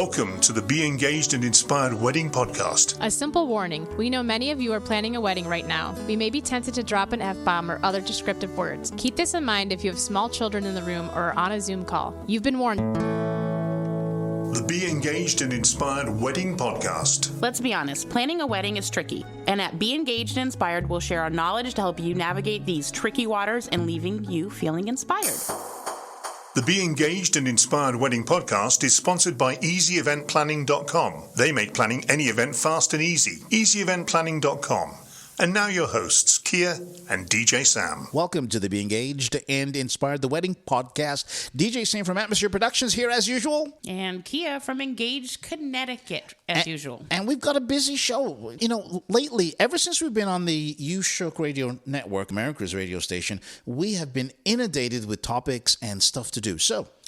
Welcome to the Be Engaged and Inspired Wedding Podcast. A simple warning. We know many of you are planning a wedding right now. We may be tempted to drop an F-bomb or other descriptive words. Keep this in mind if you have small children in the room or are on a Zoom call. You've been warned. The Be Engaged and Inspired Wedding Podcast. Let's be honest, planning a wedding is tricky. And at Be Engaged and Inspired, we'll share our knowledge to help you navigate these tricky waters and leaving you feeling inspired. The Be Engaged and Inspired Wedding Podcast is sponsored by EasyEventPlanning.com. They make planning any event fast and easy. EasyEventPlanning.com. And now your hosts, Kia and DJ Sam. Welcome to the Be Engaged and Inspired the Wedding Podcast. DJ Sam from Atmosphere Productions here as usual. And Kia from Engaged, Connecticut as usual. And we've got a busy show. You know, lately, ever since we've been on the You Shook Radio Network, America's radio station, we have been inundated with topics and stuff to do.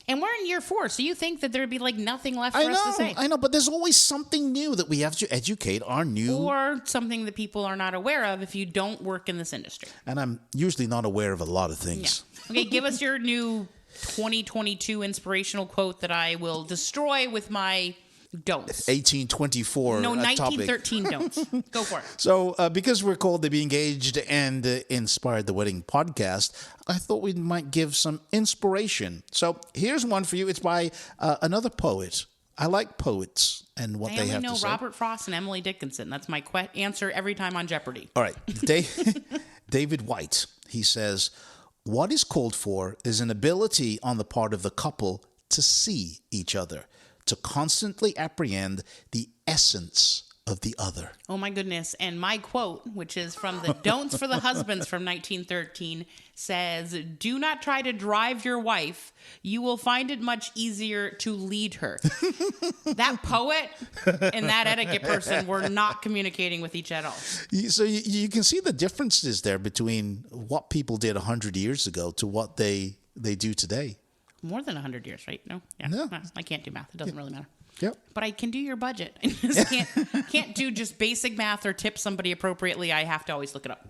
And we're in year 4, so you think that there'd be like nothing left for us to say. I know, but there's always something new that we have to educate our new... Or something that people are not aware of if you don't work in this industry. And I'm usually not aware of a lot of things. Yeah. Okay, give us your new 2022 inspirational quote that I will destroy with my don'ts. 1824 No, topic. 1913 don'ts. Go for it. So, because we're called the Be Engaged and Inspired the Wedding Podcast, I thought we might give some inspiration. So, here's one for you. It's by another poet. I like poets and what they have to say. I only know Robert Frost and Emily Dickinson. That's my answer every time on Jeopardy. All right. David White, he says, what is called for is an ability on the part of the couple to see each other, to constantly apprehend the essence of the other. Oh my goodness. And my quote, which is from the Don'ts for the Husbands from 1913, says, do not try to drive your wife. You will find it much easier to lead her. That poet and that etiquette person were not communicating with each other. So you can see the differences there between what people did 100 years ago to what they do today. More than 100 years, right? No? Yeah. No. I can't do math. It doesn't really matter. Yep. But I can do your budget. I just can't do just basic math or tip somebody appropriately. I have to always look it up.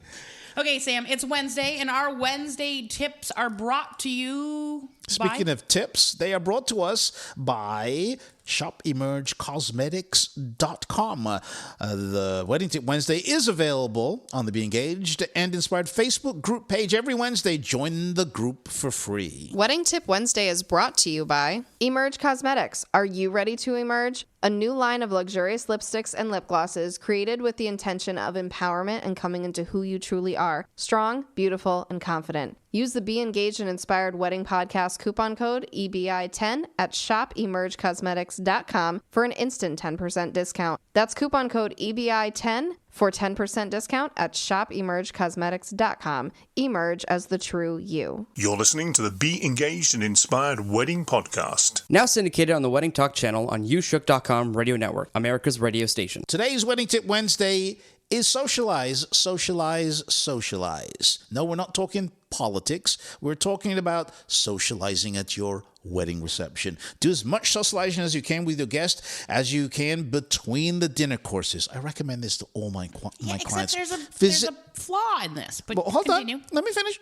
Okay, Sam, it's Wednesday, and our Wednesday tips are brought to you Speaking of tips, they are brought to us by ShopEmergeCosmetics.com. The Wedding Tip Wednesday is available on the Be Engaged and Inspired Facebook group page every Wednesday. Join the group for free. Wedding Tip Wednesday is brought to you by Emerge Cosmetics. Are you ready to emerge? A new line of luxurious lipsticks and lip glosses created with the intention of empowerment and coming into who you truly are. Strong, beautiful, and confident. Use the Be Engaged and Inspired Wedding Podcast coupon code EBI10 at shopEmergeCosmetics.com for an instant 10% discount. That's coupon code EBI10 for 10% discount at shopEmergeCosmetics.com. Emerge as the true you. You're listening to the Be Engaged and Inspired Wedding Podcast. Now syndicated on the Wedding Talk channel on YouShook.com radio network, America's radio station. Today's Wedding Tip Wednesday is socialize, socialize, socialize. No, we're not talking politics. We're talking about socializing at your wedding reception. Do as much socializing as you can with your guest as you can between the dinner courses. I recommend this to all my clients. Except there's a flaw in this. But well, hold continue. on. Let me finish.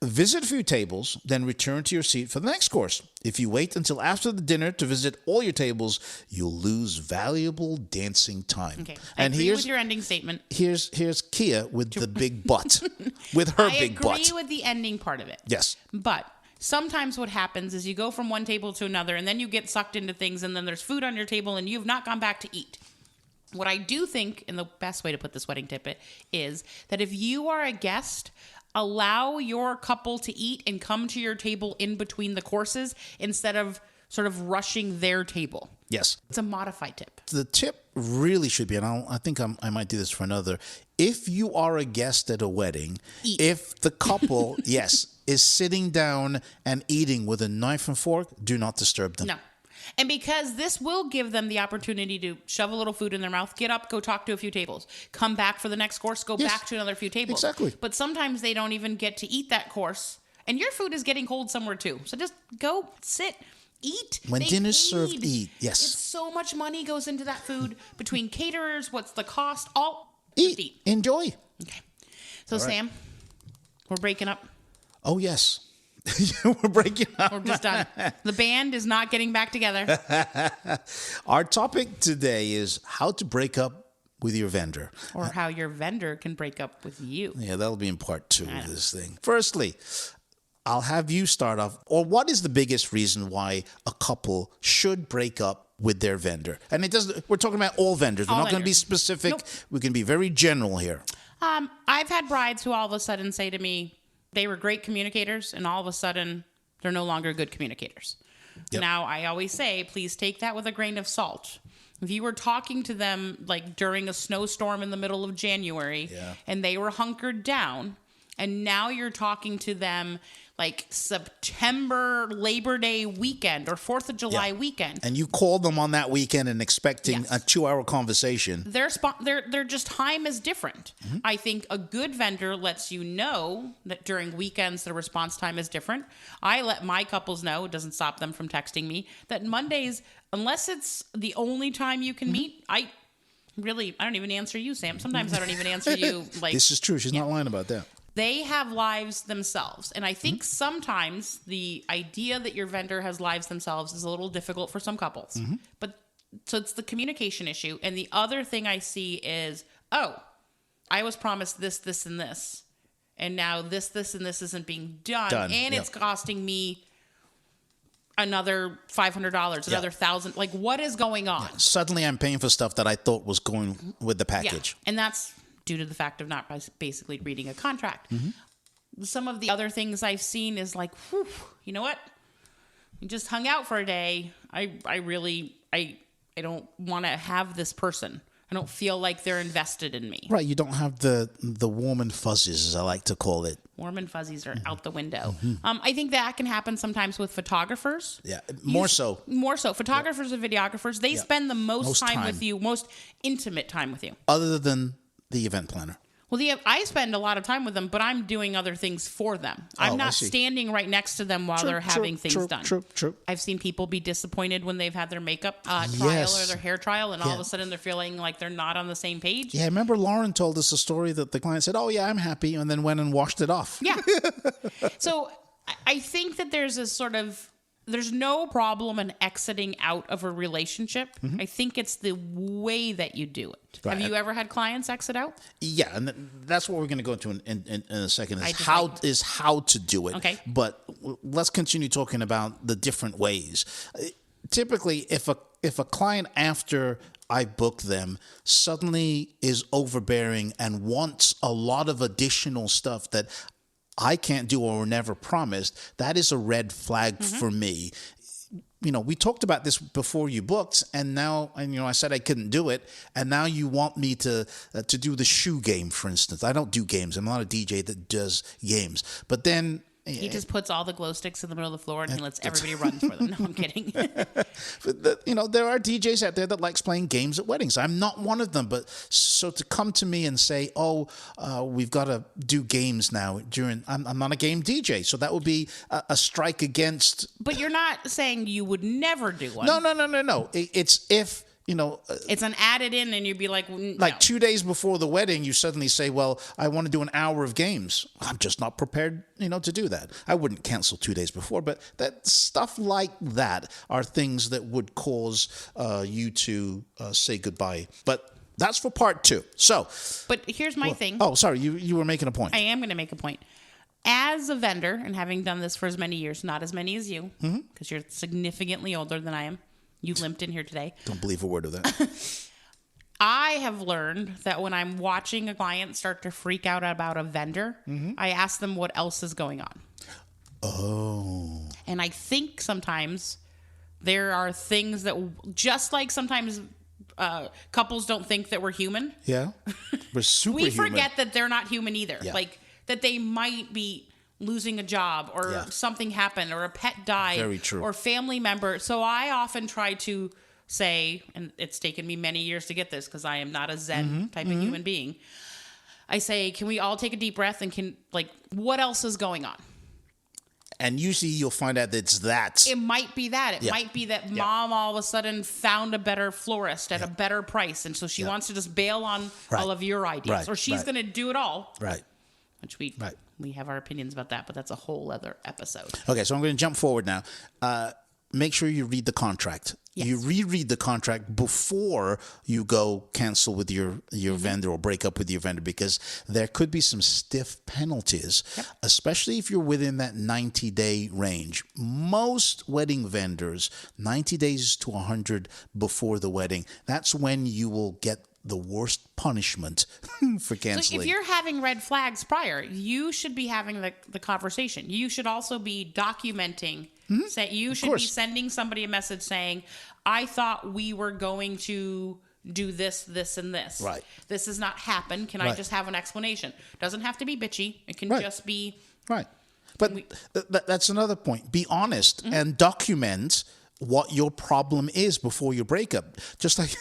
Visit a few tables, then return to your seat for the next course. If you wait until after the dinner to visit all your tables, you'll lose valuable dancing time. Okay. I agree with your ending statement. Here's Kia with the big butt. With her big butt. I agree with the ending part of it. Yes. But sometimes what happens is you go from one table to another and then you get sucked into things and then there's food on your table and you've not gone back to eat. What I do think, and the best way to put this wedding tip is that if you are a guest, allow your couple to eat and come to your table in between the courses instead of sort of rushing their table. Yes. It's a modified tip. The tip really should be, and I think I might do this for another. If you are a guest at a wedding, eat. If the couple, yes, is sitting down and eating with a knife and fork, do not disturb them. No. And because this will give them the opportunity to shove a little food in their mouth, get up, go talk to a few tables, come back for the next course, go back to another few tables. Exactly. But sometimes they don't even get to eat that course. And your food is getting cold somewhere too. So just go, sit, eat. When dinner's served, eat. Yes. It's so much money goes into that food between caterers, what's the cost, all eat. Enjoy. Okay. So Sam, we're breaking up. Oh, yes. We're breaking up. We're just done. The band is not getting back together. Our topic today is how to break up with your vendor. Or how your vendor can break up with you. Yeah, that'll be in part 2 of this thing. Firstly, I'll have you start off. Or what is the biggest reason why a couple should break up with their vendor? And it doesn't. We're talking about all vendors. We're not going to be specific. Nope. We can be very general here. I've had brides who all of a sudden say to me, they were great communicators, and all of a sudden, they're no longer good communicators. Yep. Now, I always say, please take that with a grain of salt. If you were talking to them like during a snowstorm in the middle of January, and they were hunkered down, and now you're talking to them like September Labor Day weekend or 4th of July weekend. And you called them on that weekend and expecting a 2-hour conversation. Their just time is different. Mm-hmm. I think a good vendor lets you know that during weekends the response time is different. I let my couples know, it doesn't stop them from texting me, that Mondays, unless it's the only time you can meet, I don't even answer you, Sam. Sometimes I don't even answer you. Like, this is true. She's not lying about that. They have lives themselves. And I think sometimes the idea that your vendor has lives themselves is a little difficult for some couples. But so it's the communication issue. And the other thing I see is, I was promised this, this, and this. And now this, and this isn't being done. And it's costing me another $500, another $1,000. Like, what is going on? Yeah. Suddenly I'm paying for stuff that I thought was going with the package. Yeah. And that's due to the fact of not basically reading a contract. Some of the other things I've seen is like, whew, you know what? You just hung out for a day. I don't want to have this person. I don't feel like they're invested in me. Right. You don't have the warm and fuzzies, as I like to call it. Warm and fuzzies are out the window. I think that can happen sometimes with photographers. Yeah, more so. More so. Photographers and videographers, they spend the most time with you, most intimate time with you. Other than the event planner. Well, I spend a lot of time with them, but I'm doing other things for them. I'm not standing right next to them while they're having things done. True. I've seen people be disappointed when they've had their makeup trial or their hair trial, and all of a sudden they're feeling like they're not on the same page. Yeah, remember Lauren told us a story that the client said, "Oh yeah, I'm happy," and then went and washed it off. Yeah. So I think that there's no problem in exiting out of a relationship. I think it's the way that you do it. Right. Have you ever had clients exit out? Yeah, and that's what we're going to go into in a second. Is how to do it. Okay. But let's continue talking about the different ways. Typically, if a client after I book them suddenly is overbearing and wants a lot of additional stuff that I can't do or never promised, that is a red flag for me. You know, we talked about this before you booked, and now, I said I couldn't do it, and now you want me to do the shoe game, for instance. I don't do games. I'm not a DJ that does games. But then he just puts all the glow sticks in the middle of the floor and he lets everybody run for them. No, I'm kidding. There are DJs out there that likes playing games at weddings. I'm not one of them. But so to come to me and say, we've got to do games now I'm not a game DJ. So that would be a strike against. But you're not saying you would never do one. No. It's if. It's an added in, and you'd be like, no. Like 2 days before the wedding, you suddenly say, well, I want to do an hour of games. I'm just not prepared, to do that. I wouldn't cancel 2 days before, but that stuff like that are things that would cause you to say goodbye. But that's for part 2. So, but here's my thing. Oh, sorry, you were making a point. I am going to make a point. As a vendor, and having done this for as many years, not as many as you, because you're significantly older than I am. You limped in here today. Don't believe a word of that. I have learned that when I'm watching a client start to freak out about a vendor, I ask them what else is going on. Oh. And I think sometimes there are things that, just like sometimes couples don't think that we're human. Yeah. We're superhuman. We forget that they're not human either. Yeah. Like that they might be losing a job or something happened or a pet died. Very true. Or family member. So I often try to say, and it's taken me many years to get this because I am not a Zen type of human being. I say, can we all take a deep breath and what else is going on? And usually you'll find out that it's that. It might be that. It might be that mom all of a sudden found a better florist at a better price. And so she wants to just bail on all of your ideas. Or she's going to do it all. Right. which we Right. we have our opinions about that, but that's a whole other episode. Okay, so I'm going to jump forward now. Make sure you read the contract. Yes. You reread the contract before you go cancel with your vendor or break up with your vendor, because there could be some stiff penalties, especially if you're within that 90-day range. Most wedding vendors, 90 days to 100 before the wedding, that's when you will get the worst punishment for canceling. So if you're having red flags prior, you should be having the conversation. You should also be documenting. Say you should be sending somebody a message saying, I thought we were going to do this, this, and this. Right. This has not happened. Can I just have an explanation? Doesn't have to be bitchy. It can just be... Right. But that's another point. Be honest and document what your problem is before your breakup. Just like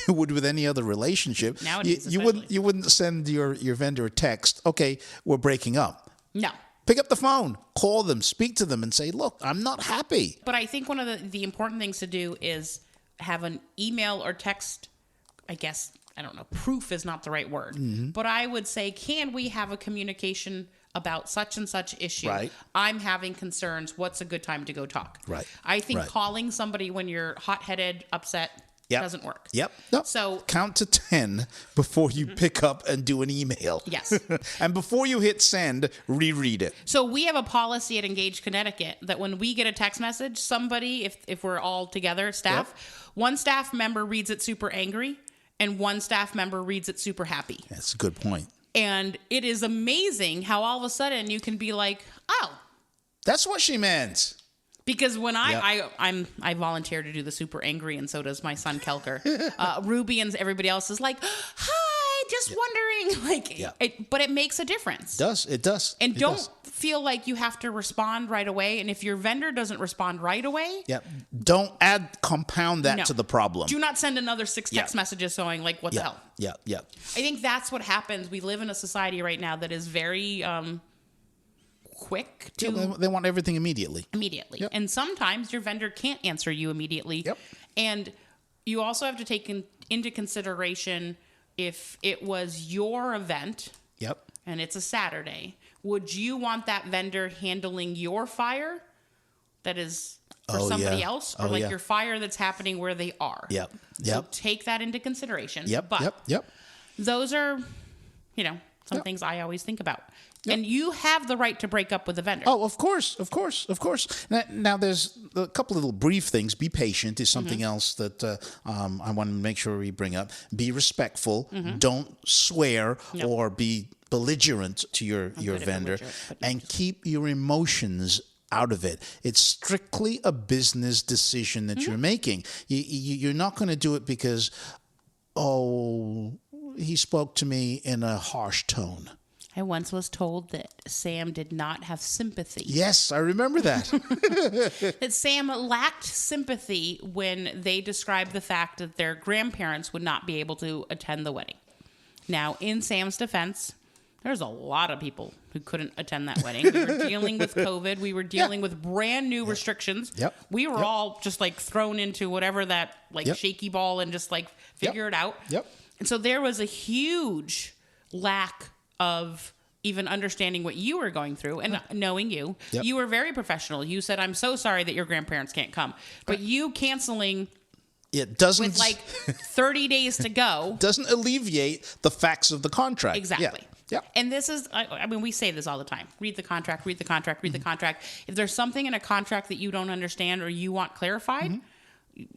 you would with any other relationship. Nowadays, you wouldn't send your vendor a text, okay, we're breaking up. No. Pick up the phone, call them, speak to them, and say, look, I'm not happy. But I think one of the important things to do is have an email or text, I guess, I don't know, proof is not the right word. But I would say, can we have a communication about such and such issue? Right. I'm having concerns. What's a good time to go talk? Right. I think Right. calling somebody when you're hot-headed, upset, doesn't work. Yep. No. So count to 10 before you pick up and do an email. Yes. And before you hit send, reread it. So we have a policy at Engage Connecticut that when we get a text message, somebody, if we're all together, staff, one staff member reads it super angry and one staff member reads it super happy. That's a good point. And it is amazing how all of a sudden you can be like, oh. That's what she meant. Because when I volunteer to do the super angry, and so does my son Kelker. Ruby and everybody else is like, hi, just wondering. But it makes a difference. It does. And don't feel like you have to respond right away. And if your vendor doesn't respond right away, don't compound that to the problem. Do not send another 6 text messages going like, what the hell? Yeah. I think that's what happens. We live in a society right now that is very quick to... They want everything immediately. Yep. And sometimes your vendor can't answer you immediately. Yep. And you also have to take into consideration if it was your event and it's a Saturday, would you want that vendor handling your fire that is for somebody else or your fire that's happening where they are? So take that into consideration. But those are, some things I always think about. And you have the right to break up with a vendor. Oh, of course. Now, there's a couple of little brief things. Be patient is something else that I want to make sure we bring up. Be respectful. Don't swear or be belligerent to your vendor. And keep your emotions out of it. It's strictly a business decision that you're making. You're not going to do it because, he spoke to me in a harsh tone. I once was told that Sam did not have sympathy. Yes, I remember that. That Sam lacked sympathy when they described the fact that their grandparents would not be able to attend the wedding. Now, in Sam's defense, there's a lot of people who couldn't attend that wedding. We were dealing with COVID. We were dealing with brand new restrictions. We were all just like thrown into whatever that shaky ball and just like figure it out. And so there was a huge lack of even understanding what you were going through and knowing you. You were very professional. You said, I'm so sorry that your grandparents can't come. But you canceling it doesn't with like 30 days to go doesn't alleviate the facts of the contract. Exactly. And this is, I mean, we say this all the time. Read the contract, read the contract, read the contract. If there's something in a contract that you don't understand or you want clarified,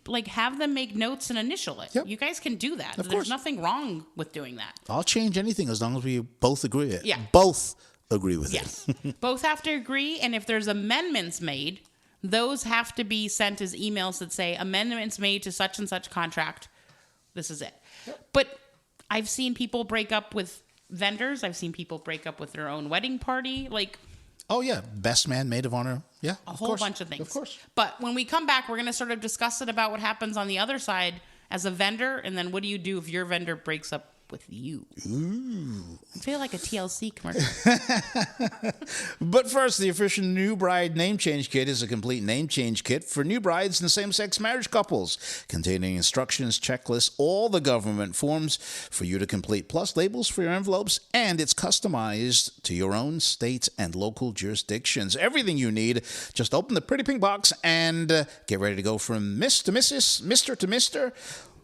like have them make notes and initial it. You guys can do that. There's nothing wrong with doing that. I'll change anything as long as we both agree with it. Yeah. Both agree with it. Both have to agree. And if there's amendments made, those have to be sent as emails that say amendments made to such and such contract. This is it. But I've seen people break up with vendors. I've seen people break up with their own wedding party. Like, oh, yeah. Best man, maid of honor. Yeah. A whole bunch of things. Of course. But when we come back, we're going to sort of discuss it about what happens on the other side as a vendor. And then what do you do if your vendor breaks up with you. Ooh. I feel like a TLC commercial. But first, the official new bride name change kit is a complete name change kit for new brides and same-sex marriage couples, containing instructions, checklists, all the government forms for you to complete, plus labels for your envelopes, and it's customized to your own state and local jurisdictions. Everything you need. Just open the pretty pink box and get ready to go from Miss to Mrs., Mr. to Mr.,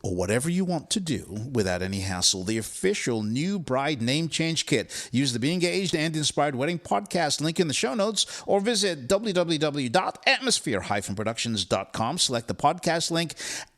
or whatever you want to do without any hassle. The official new bride name change kit. Use the Be Engaged and Inspired Wedding podcast link in the show notes, or visit www.atmosphere-productions.com. Select the podcast link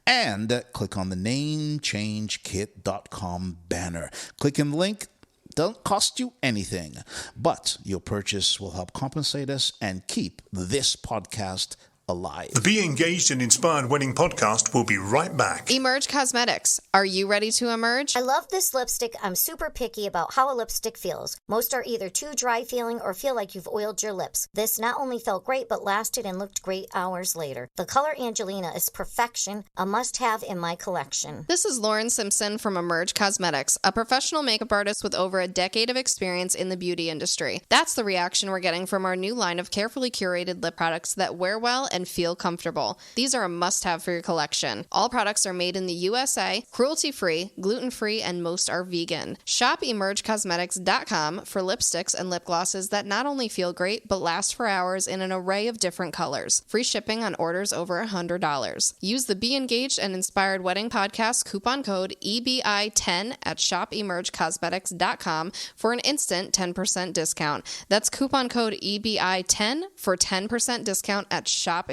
and click on the namechangekit.com banner. Click in the link. Don't cost you anything, but your purchase will help compensate us and keep this podcast alive. The Be Engaged and Inspired Wedding podcast will be right back. Emerge Cosmetics. Are you ready to emerge? I love this lipstick. I'm super picky about how a lipstick feels. Most are either too dry feeling or feel like you've oiled your lips. This not only felt great, but lasted and looked great hours later. The color Angelina is perfection, a must-have in my collection. This is Lauren Simpson from Emerge Cosmetics, a professional makeup artist with over a decade of experience in the beauty industry. That's the reaction we're getting from our new line of carefully curated lip products that wear well and feel comfortable. These are a must-have for your collection. All products are made in the USA, cruelty-free, gluten-free, and most are vegan. Shop emergecosmetics.com for lipsticks and lip glosses that not only feel great, but last for hours in an array of different colors. Free shipping on orders over $100. Use the Be Engaged and Inspired Wedding Podcast coupon code EBI10 at shopemergecosmetics.com for an instant 10% discount. That's coupon code EBI10 for 10% discount at shopemergecosmetics.com.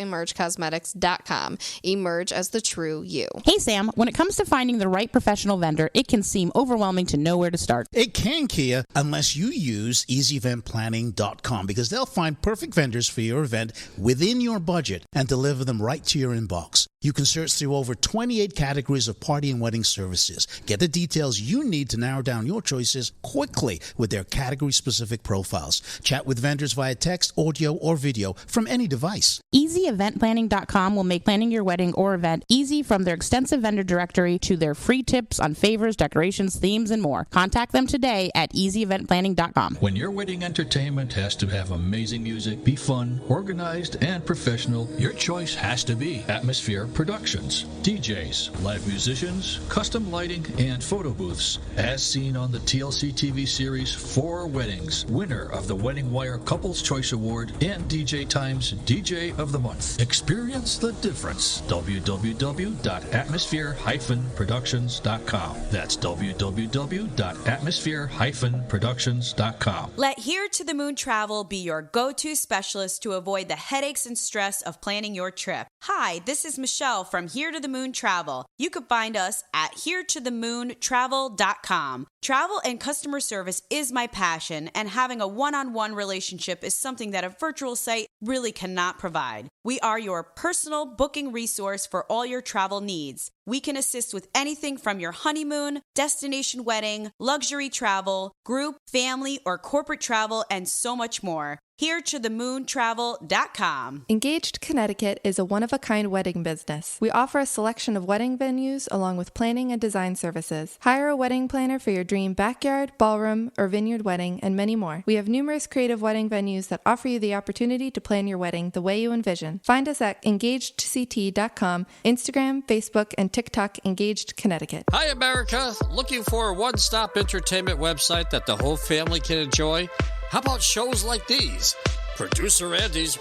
Emerge as the true you. Hey, Sam, when it comes to finding the right professional vendor, it can seem overwhelming to know where to start. It can, Kia, unless you use easyeventplanning.com, because they'll find perfect vendors for your event within your budget and deliver them right to your inbox. You can search through over 28 categories of party and wedding services. Get the details you need to narrow down your choices quickly with their category-specific profiles. Chat with vendors via text, audio, or video from any device. EasyEventPlanning.com will make planning your wedding or event easy, from their extensive vendor directory to their free tips on favors, decorations, themes, and more. Contact them today at EasyEventPlanning.com. When your wedding entertainment has to have amazing music, be fun, organized, and professional, your choice has to be Atmosphere Productions. DJs, live musicians, custom lighting, and photo booths. As seen on the TLC TV series 4 Weddings, winner of the Wedding Wire Couples Choice Award and DJ Times DJ of the Month. Experience the difference. www.atmosphere-productions.com. That's www.atmosphere-productions.com. Let Here to the Moon Travel be your go-to specialist to avoid the headaches and stress of planning your trip. Hi, this is Michelle from Here to the Moon Travel. You can find us at heretothemoontravel.com. Travel and customer service is my passion, and having a one-on-one relationship is something that a virtual site really cannot provide. We are your personal booking resource for all your travel needs. We can assist with anything from your honeymoon, destination wedding, luxury travel, group, family, or corporate travel, and so much more. heretothemoontravel.com. Engaged Connecticut is a one-of-a-kind wedding business. We offer a selection of wedding venues along with planning and design services. Hire a wedding planner for your dream backyard, ballroom, or vineyard wedding, and many more. We have numerous creative wedding venues that offer you the opportunity to plan your wedding the way you envision. Find us at engagedct.com, Instagram, Facebook, and TikTok. Engaged Connecticut. Hi, America. Looking for a one-stop entertainment website that the whole family can enjoy? How about shows like these? Producer Andy's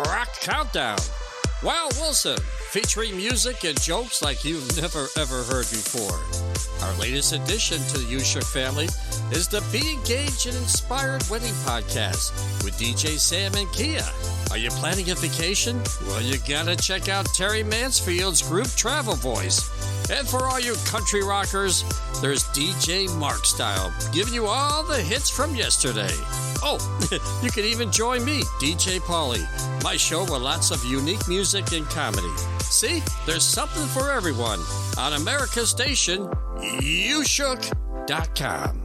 Rock Countdown. Wow Wilson, featuring music and jokes like you've never ever heard before. Our latest addition to the You Shook family is the Be Engaged and Inspired Wedding Podcast with DJ Sam and Kia. Are you planning a vacation? Well, you gotta check out Terry Mansfield's group Travel Voice. And for all you country rockers, there's DJ Mark Style, giving you all the hits from yesterday. Oh, you can even join me, DJ Pauly, my show with lots of unique music and comedy. See, there's something for everyone on America's station, YouShook.com.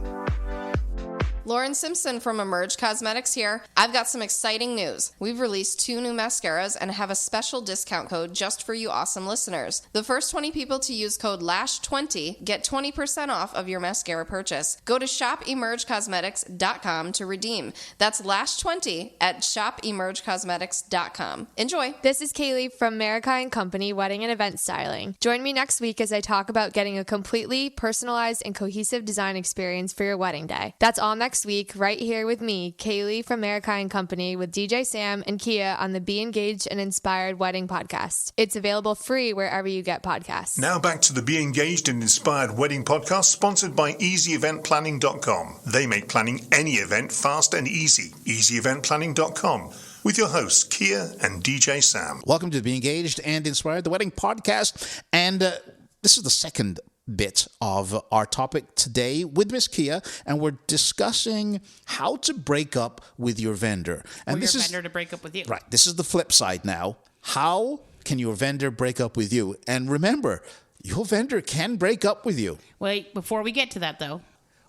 Lauren Simpson from Emerge Cosmetics here. I've got some exciting news. We've released 2 new mascaras and have a special discount code just for you awesome listeners. The first 20 people to use code LASH20 get 20% off of your mascara purchase. Go to shopemergecosmetics.com to redeem. That's LASH20 at shopemergecosmetics.com. Enjoy. This is Kaylee from Marikai & Company Wedding and Event Styling. Join me next week as I talk about getting a completely personalized and cohesive design experience for your wedding day. That's all next week, right here with me, Kaylee from Marikai & Company, with DJ Sam and Kia on the Be Engaged and Inspired Wedding podcast. It's available free wherever you get podcasts. Now back to the Be Engaged and Inspired Wedding podcast, sponsored by EasyEventPlanning.com. They make planning any event fast and easy. EasyEventPlanning.com. With your hosts, Kia and DJ Sam. Welcome to Be Engaged and Inspired, the Wedding podcast. And this is the second bit of our topic today with Miss Kia, and we're discussing how to break up with your vendor. And or your vendor to break up with you. Right. This is the flip side now. How can your vendor break up with you? And remember, your vendor can break up with you. Wait, before we get to that, though,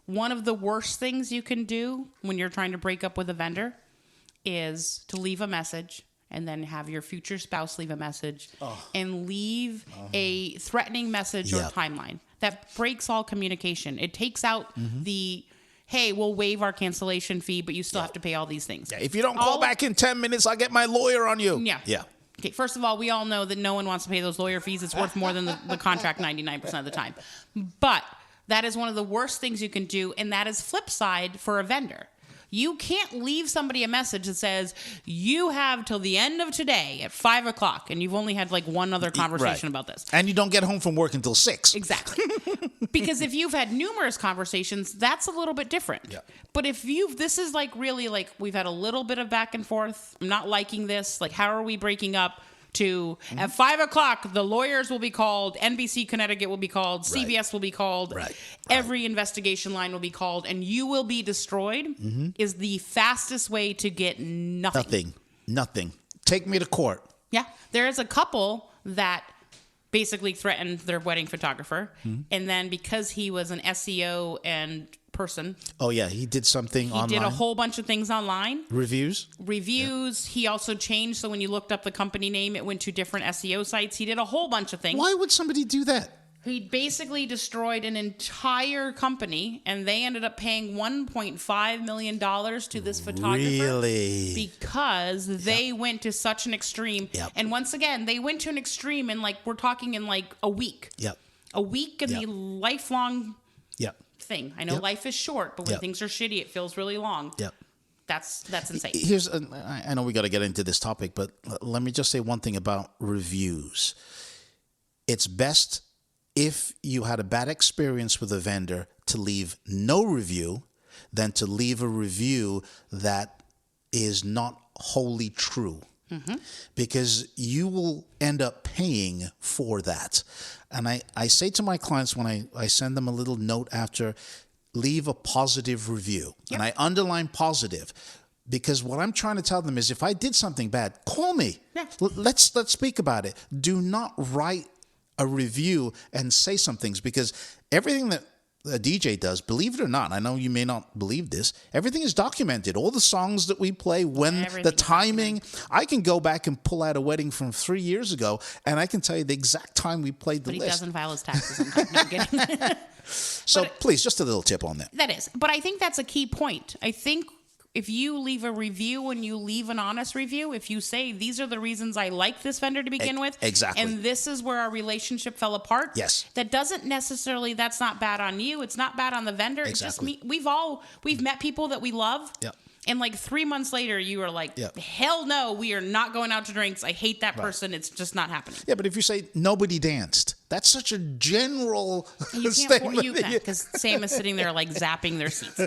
one of the worst things you can do when you're trying to break up with a vendor is to leave a message and then have your future spouse leave a message and leave a threatening message or timeline. That breaks all communication. It takes out the, hey, we'll waive our cancellation fee, but you still have to pay all these things. Yeah, if you don't call back in 10 minutes, I'll get my lawyer on you. Yeah. Okay, first of all, we all know that no one wants to pay those lawyer fees. It's worth more than the contract 99% of the time. But that is one of the worst things you can do, and that is flip side for a vendor. You can't leave somebody a message that says, you have till the end of today at 5 o'clock, and you've only had like one other conversation about this. And you don't get home from work until 6. Exactly. Because if you've had numerous conversations, that's a little bit different. Yeah. But if this is like really like, we've had a little bit of back and forth, I'm not liking this, like how are we breaking up? To at 5 o'clock, the lawyers will be called, NBC Connecticut will be called, CBS will be called, every investigation line will be called, and you will be destroyed is the fastest way to get nothing. Nothing. Take me to court. Yeah. There is a couple that basically threatened their wedding photographer, and then because he was an SEO and person. Oh, yeah. He did something online. He did a whole bunch of things online. Reviews. Yeah. He also changed. So when you looked up the company name, it went to different SEO sites. He did a whole bunch of things. Why would somebody do that? He basically destroyed an entire company, and they ended up paying $1.5 million to this photographer. Really? Because they went to such an extreme. Yep. And once again, they went to an extreme in we're talking in a week. Yep. A week in the lifelong thing. I know life is short, but when things are shitty, it feels really long. Yep. That's insane. I know we got to get into this topic, but let me just say one thing about reviews. It's best if you had a bad experience with a vendor to leave no review than to leave a review that is not wholly true. Because you will end up paying for that. And I say to my clients when I send them a little note after, leave a positive review. And I underline positive because what I'm trying to tell them is if I did something bad, call me. Yeah. Let's speak about it. Do not write a review and say some things because everything that a DJ does, believe it or not, I know you may not believe this, everything is documented. All the songs that we play, the timing. I can go back and pull out a wedding from 3 years ago, and I can tell you the exact time we played the list. But he doesn't file his taxes on time. No, I'm kidding. So please, just a little tip on that. That is. But I think that's a key point. I think if you leave a review and you leave an honest review, if you say, these are the reasons I like this vendor to begin with. Exactly. And this is where our relationship fell apart. Yes. That doesn't necessarily, that's not bad on you. It's not bad on the vendor. Exactly. It's just we've met people that we love. Yep. And 3 months later, you are like, hell no, we are not going out to drinks. I hate that person. It's just not happening. Yeah, but if you say nobody danced, that's such a general statement. You can, because Sam is sitting there zapping their seats.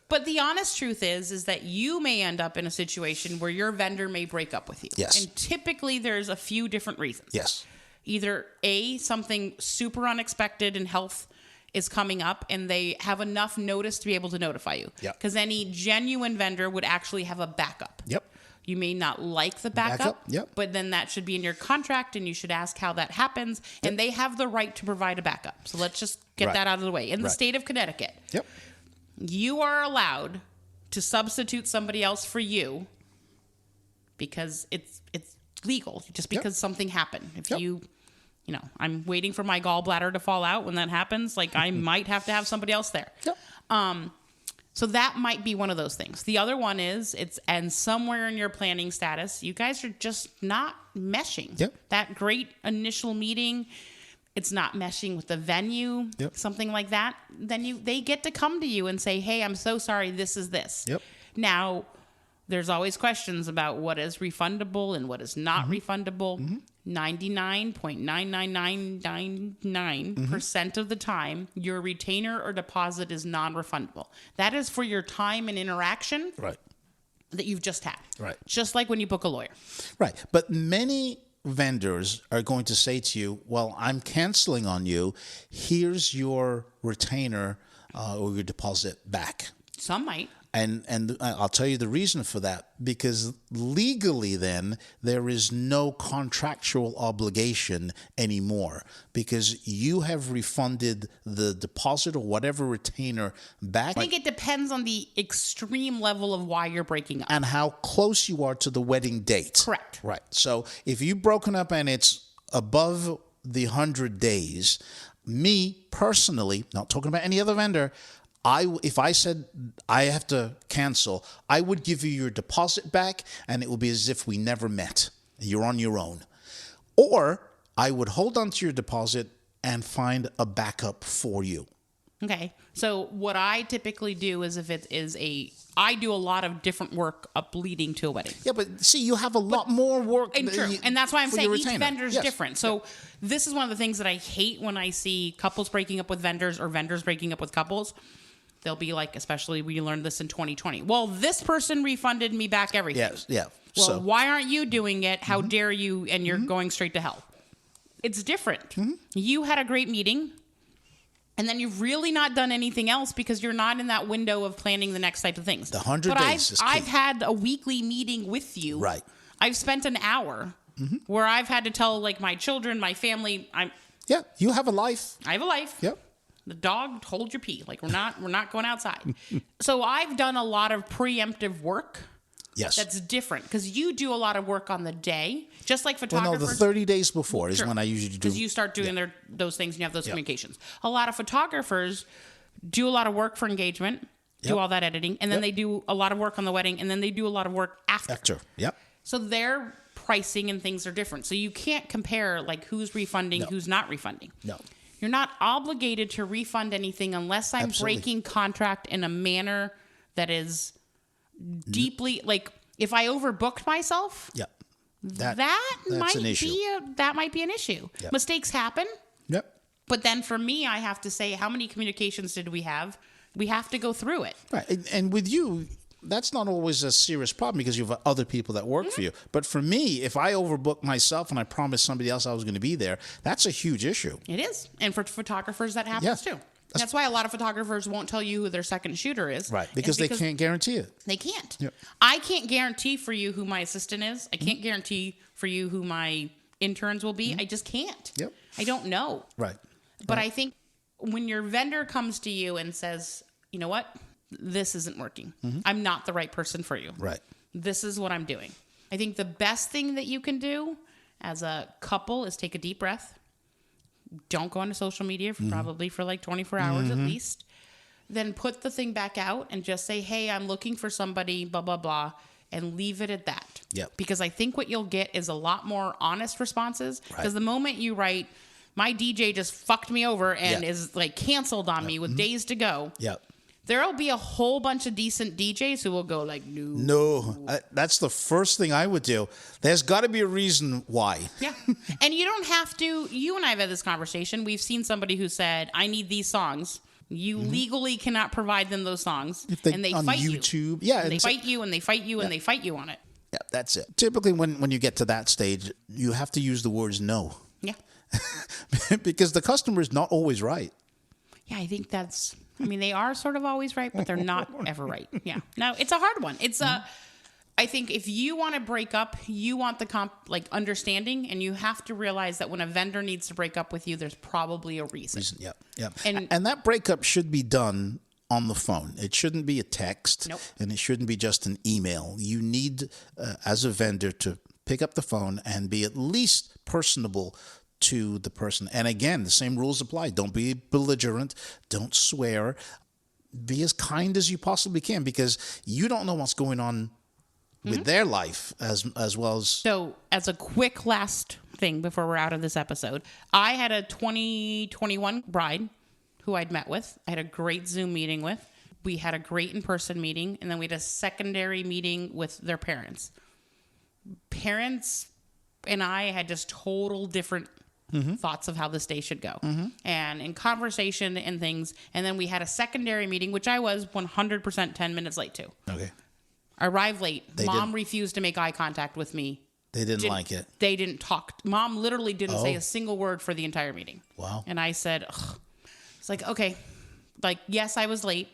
But the honest truth is that you may end up in a situation where your vendor may break up with you. Yes. And typically there's a few different reasons. Yes. Either something super unexpected in health is coming up and they have enough notice to be able to notify you. Because any genuine vendor would actually have a backup. Yep. You may not like the backup, but then that should be in your contract and you should ask how that happens. Yep. And they have the right to provide a backup. So let's just get that out of the way. In the state of Connecticut, you are allowed to substitute somebody else for you because it's legal, just because something happened. If you know, I'm waiting for my gallbladder to fall out. When that happens, like, I might have to have somebody else there. So that might be one of those things. The other one is and somewhere in your planning status, you guys are just not meshing. That great initial meeting, it's not meshing with the venue, something like that. Then they get to come to you and say, hey, I'm so sorry, this is this. Now, there's always questions about what is refundable and what is not refundable. 99.99999% of the time, your retainer or deposit is non-refundable. That is for your time and interaction that you've just had. Just like when you book a lawyer. But many vendors are going to say to you, well, I'm canceling on you. Here's your retainer or your deposit back. Some might. And I'll tell you the reason for that, because legally then there is no contractual obligation anymore, because you have refunded the deposit or whatever retainer back. I think it depends on the extreme level of why you're breaking up. And how close you are to the wedding date. Correct. Right. So if you've broken up and it's above the 100 days, me personally, not talking about any other vendor, if I said I have to cancel, I would give you your deposit back, and it will be as if we never met. You're on your own. Or I would hold on to your deposit and find a backup for you. Okay. So what I typically do is I do a lot of different work up leading to a wedding. Yeah, but see, you have a lot more work. And true. And that's why I'm saying each vendor is different. So this is one of the things that I hate when I see couples breaking up with vendors or vendors breaking up with couples. They'll be like, especially we learned this in 2020. Well, this person refunded me back everything. Yes, yeah. Well, why aren't you doing it? How dare you? And you're going straight to hell. It's different. You had a great meeting, and then you've really not done anything else because you're not in that window of planning the next type of things. The 100 days is key. I've had a weekly meeting with you. Right. I've spent an hour where I've had to tell like my children, my family. Yeah, you have a life. I have a life. Yep. The dog, hold your pee. Like we're not going outside. So I've done a lot of preemptive work. Yes. That's different because you do a lot of work on the day, just like photographers. Well, no, the 30 days before is when I usually do. Because you start doing those things and you have those communications. A lot of photographers do a lot of work for engagement, do all that editing, and then they do a lot of work on the wedding, and then they do a lot of work after. Yep. So their pricing and things are different. So you can't compare like who's refunding, who's not refunding. No. You're not obligated to refund anything unless I'm breaking contract in a manner that is deeply, like if I overbooked myself, that might be an issue. Yep. Mistakes happen. Yep. But then for me, I have to say, how many communications did we have? We have to go through it. Right. And with you, that's not always a serious problem because you have other people that work for you. But for me, if I overbook myself and I promised somebody else I was going to be there, that's a huge issue. It is. And for photographers, that happens too. That's why a lot of photographers won't tell you who their second shooter is. Right. Because they can't guarantee it. They can't. Yep. I can't guarantee for you who my assistant is. I can't guarantee for you who my interns will be. I just can't. Yep. I don't know. Right. But I think when your vendor comes to you and says, you know what? This isn't working. I'm not the right person for you. Right. This is what I'm doing. I think the best thing that you can do as a couple is take a deep breath. Don't go onto social media probably for like 24 hours at least. Then put the thing back out and just say, hey, I'm looking for somebody, blah, blah, blah, and leave it at that. Yep. Because I think what you'll get is a lot more honest responses. Because the moment you write, my DJ just fucked me over and is like canceled on me with days to go. Yep. There'll be a whole bunch of decent DJs who will go like, no. That's the first thing I would do. There's got to be a reason why. Yeah. And you don't have to. You and I have had this conversation. We've seen somebody who said, I need these songs. You legally cannot provide them those songs. And they on fight YouTube. you. Yeah. And they fight you and they fight you and they fight you on it. Yeah, that's it. Typically, when you get to that stage, you have to use the words no. Yeah. Because the customer is not always right. Yeah, I think that's... I mean, they are sort of always right, but they're not ever right. Yeah. No, it's a hard one. It's I think if you want to break up, you want the understanding, and you have to realize that when a vendor needs to break up with you, there's probably a reason. Yeah. And that breakup should be done on the phone. It shouldn't be a text, and it shouldn't be just an email. You need, as a vendor, to pick up the phone and be at least personable to the person. And again, the same rules apply. Don't be belligerent. Don't swear. Be as kind as you possibly can, because you don't know what's going on with their life as well as... So, as a quick last thing before we're out of this episode, I had a 2021 bride who I'd met with. I had a great Zoom meeting with. We had a great in-person meeting, and then we had a secondary meeting with their parents. Parents and I had just total different thoughts of how this day should go. And in conversation and things, and then we had a secondary meeting, which I was 100% 10 minutes late to. Okay. I arrived late. Mom refused to make eye contact with me. They didn't like it. They didn't talk. Mom literally didn't say a single word for the entire meeting. Wow. And I said, ugh. It's like, okay, like, yes, I was late,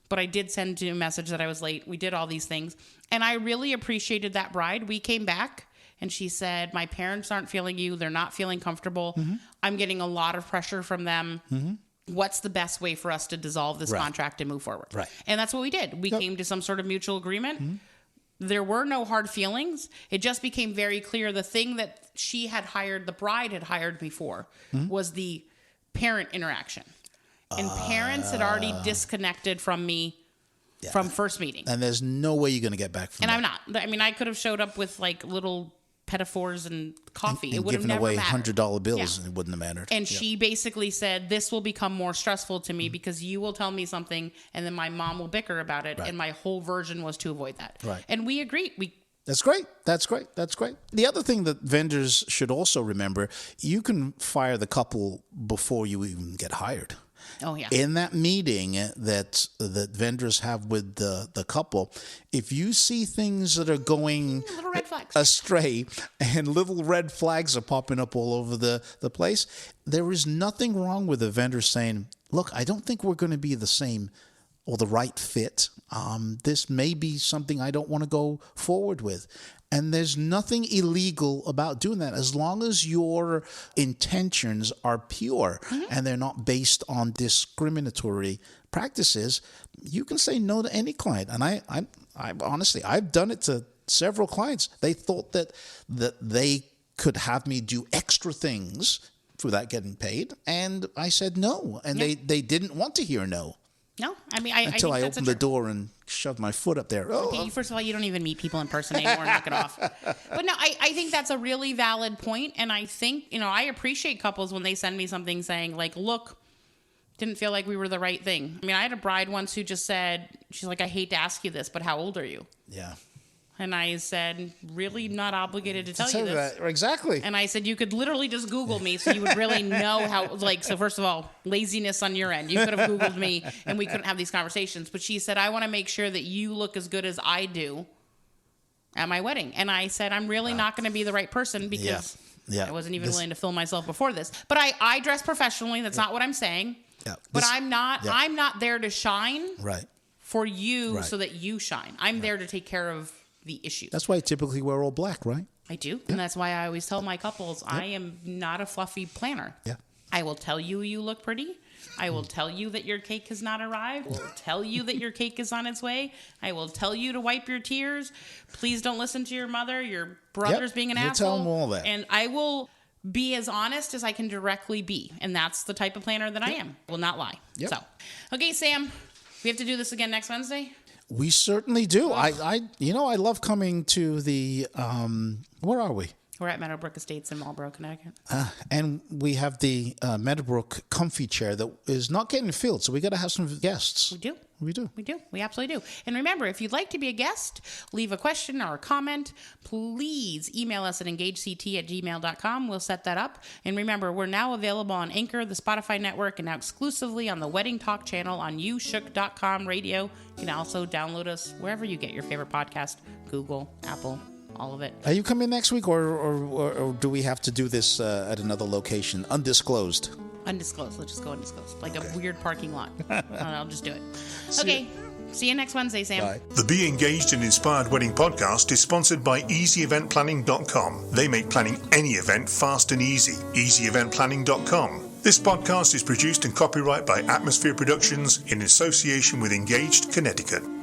but I did send you a message that I was late. We did all these things. And I really appreciated that bride. We came back and she said, my parents aren't feeling you. They're not feeling comfortable. I'm getting a lot of pressure from them. What's the best way for us to dissolve this contract and move forward? Right. And that's what we did. We came to some sort of mutual agreement. There were no hard feelings. It just became very clear the thing that she had hired, the bride had hired me for, was the parent interaction. And parents had already disconnected from me from first meeting. And there's no way you're going to get back from that. And I'm not. I mean, I could have showed up with like little pedophores and coffee. It would have never mattered. mattered. Giving away $100 bills, and it wouldn't have mattered. And she basically said, this will become more stressful to me because you will tell me something and then my mom will bicker about it. And my whole version was to avoid that. Right. And we agreed. That's great. That's great. That's great. The other thing that vendors should also remember, you can fire the couple before you even get hired. Oh, yeah. In that meeting that vendors have with the couple, if you see things that are going little red flags astray and little red flags are popping up all over the place, there is nothing wrong with a vendor saying, look, I don't think we're going to be the same or the right fit. This may be something I don't want to go forward with. And there's nothing illegal about doing that as long as your intentions are pure and they're not based on discriminatory practices. You can say no to any client. And I honestly, I've done it to several clients. They thought that they could have me do extra things without getting paid. And I said no. And they didn't want to hear no. No, I mean, until I opened the door and shoved my foot up there. Okay, first of all, you don't even meet people in person anymore. Knock it off. But no, I think that's a really valid point, and I think I appreciate couples when they send me something saying like, "Look, didn't feel like we were the right thing." I mean, I had a bride once who just said, "She's like, I hate to ask you this, but how old are you?" Yeah. And I said, really not obligated to tell you this. Exactly. And I said, you could literally just Google me so you would really know how, so first of all, laziness on your end. You could have Googled me and we couldn't have these conversations. But she said, I want to make sure that you look as good as I do at my wedding. And I said, I'm really not going to be the right person because I wasn't even willing to film myself before this. But I dress professionally. That's not what I'm saying. Yeah. But I'm not there to shine for you so that you shine. I'm there to take care of the issue. That's why I typically wear all black, right? I do. And that's why I always tell my couples, I am not a fluffy planner. Yeah. I will tell you look pretty. I will tell you that your cake has not arrived. I will tell you that your cake is on its way. I will tell you to wipe your tears. Please don't listen to your mother. Your brother's being an asshole. Tell them all that. And I will be as honest as I can directly be. And that's the type of planner that I am. I will not lie. So, okay, Sam, we have to do this again next Wednesday. We certainly do. I love coming to the, where are we? We're at Meadowbrook Estates in Marlborough, Connecticut. And we have the Meadowbrook comfy chair that is not getting filled, so we got to have some guests. We do. We do. We do. We absolutely do. And remember, if you'd like to be a guest, leave a question or a comment, please email us at engagect@gmail.com. We'll set that up. And remember, we're now available on Anchor, the Spotify network, and now exclusively on the Wedding Talk channel on youshook.com radio. You can also download us wherever you get your favorite podcast, Google, Apple, all of it. Are you coming next week, or do we have to do this at another location, undisclosed? Undisclosed. Let's just go undisclosed. Like a weird parking lot. I'll just do it. Okay. See you next Wednesday, Sam. Bye. The Be Engaged and Inspired Wedding podcast is sponsored by EasyEventPlanning.com. They make planning any event fast and easy. EasyEventPlanning.com. This podcast is produced and copyright by Atmosphere Productions in association with Engaged Connecticut.